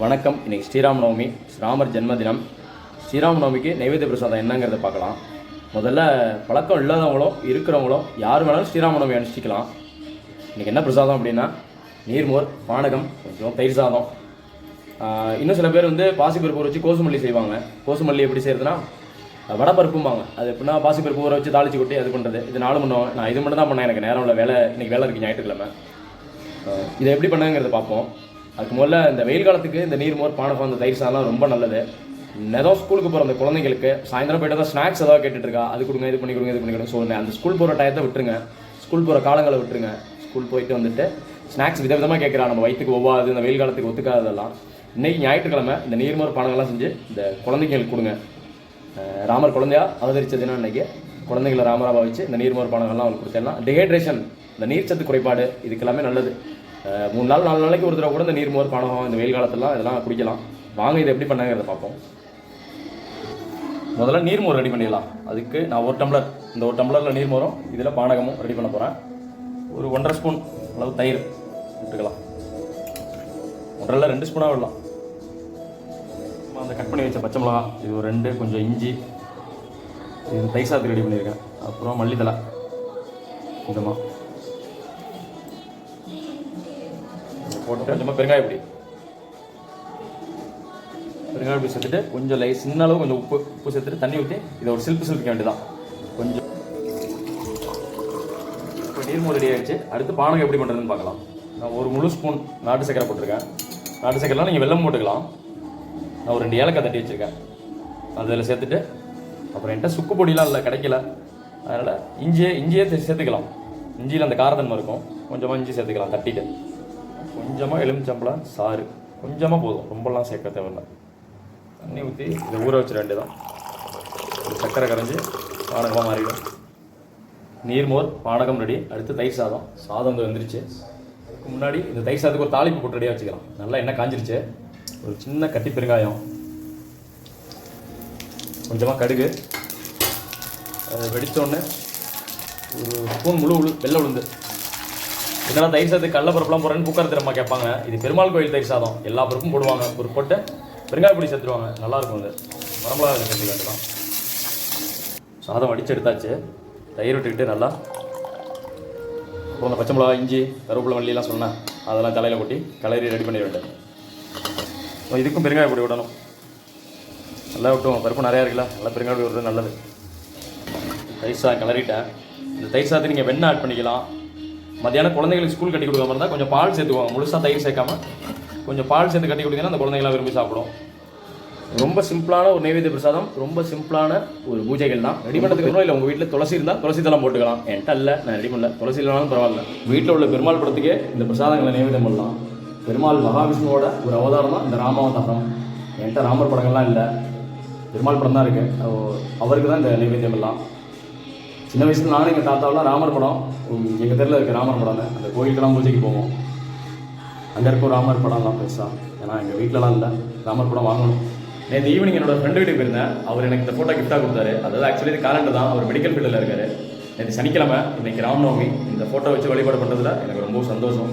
வணக்கம். இன்றைக்கி ஸ்ரீராமநவமி, ராமர் ஜென்மதினம். ஸ்ரீராமநவமிக்கு நைவேத்திய பிரசாதம் என்னங்கிறத பார்க்கலாம். முதல்ல பழக்கம் இல்லாதவங்களோ இருக்கிறவங்களோ யார் வேணாலும் ஸ்ரீராமநவமி அனுஷ்டிக்கலாம். இன்றைக்கி என்ன பிரசாதம் அப்படின்னா நீர்மோர், பானகம், கொஞ்சம் தயிர் சாதம். இன்னும் சில பேர் பாசிப்பருப்பு ஊற வச்சு கோசுமல்லி செய்வாங்க. கோசுமல்லி எப்படி செய்கிறதுனா வடப்பருப்பும்பாங்க. அது எப்படின்னா பாசிப்பருப்பு ஊற வச்சு தாளிச்சு கொட்டி அது பண்ணுறது. இது நானும் பண்ணுவேன். நான் இது மட்டும் தான் பண்ணேன். எனக்கு நேரம் இல்லை, இன்றைக்கி வேலை இருக்குது, ஞாயிற்றுக்கிழமை. இதை எப்படி பண்ணுங்கிறத பார்ப்போம். அதுக்கு முதல்ல இந்த வெயில் காலத்துக்கு இந்த நீர்மோர், பானகம், அந்த தயிர் சாதம்லாம் ரொம்ப நல்லது. ஏதோ ஸ்கூலுக்கு போகிற அந்த குழந்தைங்களுக்கு சாயந்தரம் போய்ட்டு தான் ஸ்நாக்ஸ் ஏதாவது கேட்டுட்ருக்கா, அது கொடுங்க, இது பண்ணி கொடுங்க, இது பண்ணி கொடுங்க. ஸோ அந்த ஸ்கூல் போகிற டயத்தை விட்டுருங்க, ஸ்கூல் போகிற காலங்களை விட்டுருங்க. ஸ்கூல் போயிட்டு ஸ்நாக்ஸ் விதவிதமாக கேட்குறா, நம்ம வயிற்றுக்கு ஒவ்வாது, இந்த வெயில் காலத்துக்கு ஒத்துக்காததெல்லாம். இன்றைக்கி ஞாயிற்றுக்கிழமை இந்த நீர்மோர், பானங்கள்லாம் செஞ்சு இந்த குழந்தைங்களுக்கு கொடுங்க. ராமர் குழந்தையா அவதரித்த தினம் இன்றைக்கி. குழந்தைங்களை ராமராவை வச்சு இந்த நீர்மோர், பானங்கள்லாம் அவங்களுக்கு கொடுத்தேன்னா டிஹைட்ரேஷன், இந்த நீர்ச்சத்து குறைபாடு, இதுக்கெல்லாமே நல்லது. 3 நாள் 4 நாளைக்கு ஒரு தடவை கூட இந்த நீர்மோர், பானகம் இந்த வெயில் காலத்திலாம் இதெல்லாம் குடிக்கலாம். வாங்க இதை எப்படி பண்ணாங்கிறத பார்ப்போம். முதல்ல நீர்மோர் ரெடி பண்ணிடலாம். அதுக்கு நான் ஒரு டம்ளரில் நீர்மோரும் இதில் பானகமும் ரெடி பண்ண போகிறேன். ஒரு 1.5 ஸ்பூன் அளவு தயிர் விட்டுக்கலாம். 1.5 2 ஸ்பூனாக விடலாம். அந்த கட் பண்ணி வச்ச பச்சை மிளகா, இது ஒரு 2, கொஞ்சம் இஞ்சி, இது தயிர் சாதத்துக்கு ரெடி பண்ணியிருக்கேன். அப்புறம் மல்லித்தலை கொஞ்சமாக போட்டு, கொஞ்சமாக பெருங்காய பொடி சேர்த்துட்டு, கொஞ்சம் சின்ன அளவு கொஞ்சம் உப்பு சேர்த்துட்டு தண்ணி ஊற்றி இதை ஒரு சில்பிக்க வேண்டியதான். கொஞ்சம் இப்போ நீர்மோர் ரெடி ஆகிடுச்சு. அடுத்து பானகம் எப்படி பண்ணுறதுன்னு பார்க்கலாம். நான் ஒரு முழு ஸ்பூன் நாட்டு சக்கரை போட்டிருக்கேன். நாட்டு சக்கரைலாம் நீங்கள் வெல்லம் போட்டுக்கலாம். நான் ஒரு 2 ஏலக்காய் தட்டி வச்சுருக்கேன், அதில் சேர்த்துட்டு, அப்புறம் என்கிட்ட சுக்கு பொடியெலாம் இல்லை, கிடைக்கல. அதனால் இஞ்சியே சேர்த்துக்கலாம். இஞ்சியில் அந்த காரத்தன்மை இருக்கும். கொஞ்சமாக இஞ்சி சேர்த்துக்கலாம் தட்டிட்டு. கொஞ்சமாக எலுமிச்சம்பழம் சாறு கொஞ்சமாக போதும், ரொம்பலாம் சேர்க்க தேவையில்லை. தண்ணி ஊற்றி இதை ஊற வச்சிட வேண்டியதான். சர்க்கரை கரைஞ்சி பானகமாக மாறிடும். நீர்மோர், பானகம் ரெடி. அடுத்து தயிர் சாதம் வந்துருச்சு. அதுக்கு முன்னாடி இந்த தயிர் சாதத்துக்கு ஒரு தாளிப்பு போட்டு ரெடியாக வச்சுக்கலாம். நல்லா எண்ணெய் காஞ்சிருச்சு. ஒரு சின்ன கட்டி பெருங்காயம், கொஞ்சமாக கடுகு, வெடித்தோடனே ஒரு ஸ்பூன் முழு வெள்ளை உளுந்து. இதனால் தயிர் சாதத்துக்கு கடலப்பருப்புலாம் போடுறேன்னு குக்கர் திரும்ப கேட்பாங்க. இது பெருமாள் கோயில் தயிர் சாதம், எல்லா பருப்பும் போடுவாங்க. ஒரு போட்டு பெருங்காய பொடி சேர்த்துருவாங்க, நல்லாயிருக்கும். வரமிளகா சேர்த்துக்க வேண்டியதான். சாதம் வடித்து எடுத்தாச்சு. தயிர் விட்டுக்கிட்டு நல்லா அப்புறம் அந்த பச்சை மிளகா, இஞ்சி, கருவேப்பிலை, மல்லிலாம் சொன்னேன், அதெல்லாம் தலையில் கொட்டி கலரி ரெடி பண்ணி விட்டேன். இதுக்கும் பெருங்காய பொடி விடணும். நல்லா விட்டுவோம், பருப்பு நிறையா இருக்குல்ல, நல்லா பெருங்காய பொடி விடுறது நல்லது. தயிர் சாதம் கிளறிட்டேன். இந்த தயிர் சாதத்தை நீங்கள் வெண்ணெய் ஆட் பண்ணிக்கலாம். மத்தியானம் குழந்தைங்களுக்கு ஸ்கூல் கட்டி கொடுக்காம இருந்தால் கொஞ்சம் பால் சேர்த்துக்குவாங்க. முழுசாக தயிர் சேர்க்காம கொஞ்சம் பால் சேர்த்து கட்டி கொடுத்தீங்கன்னா அந்த குழந்தைங்களாம் விரும்பி சாப்பிடும். ரொம்ப சிம்பிளான ஒரு நைவேத்திய பிரசாதம், ரொம்ப சிம்பிளான ஒரு பூஜைகள் தான். ரெடி பண்ணுறதுக்கு அப்புறம் இல்லை உங்கள் வீட்டில் துளசி இருந்தால் துளசி தளம் போட்டுக்கலாம். என்கிட்ட இல்லை, நான் ரெடி பண்ணல. துளசி இல்லைனாலும் பரவாயில்ல. வீட்டில் உள்ள பெருமாள் படத்துக்கே இந்த பிரசாதங்களை நைவேத்தியம் பண்ணலாம். பெருமாள் மகாவிஷ்ணுவோட ஒரு அவதாரம் தான் இந்த ராமாவதாரம். என்கிட்ட ராமர் படங்கள்லாம் இல்லை, பெருமாள் படம் தான் இருக்குது. அவருக்கு தான் இந்த நைவேத்தியம் எல்லாம். சின்ன வயசில் நானும் எங்கள் தாத்தாவெலாம் ராமர் படம், எங்கள் தெருவில் இருக்க ராமர் படம், அந்த கோயிலுக்கெல்லாம் பூஜைக்கு போவோம். அங்கே இருக்கும் ராமர் படம்லாம் பெருசாக. ஏன்னா எங்கள் வீட்டிலலாம் இல்லை, ராமர் படம் வாங்கணும். நேற்று ஈவினிங் என்னோட ஃப்ரெண்டு வீட்டுக்கு போயிருந்தேன். அவர் எனக்கு இந்த ஃபோட்டோ கிஃப்டாக கொடுத்தாரு. அதாவது ஆக்சுவலி இது காலண்டர் தான். அவர் மெடிக்கல் ஃபீல்டில் இருக்கார். நேற்று சனிக்கிழமை, இன்றைக்கி ராமநவமி. இந்த ஃபோட்டோ வச்சு வழிபாடு பண்ணுறதுல எனக்கு ரொம்ப சந்தோஷம்.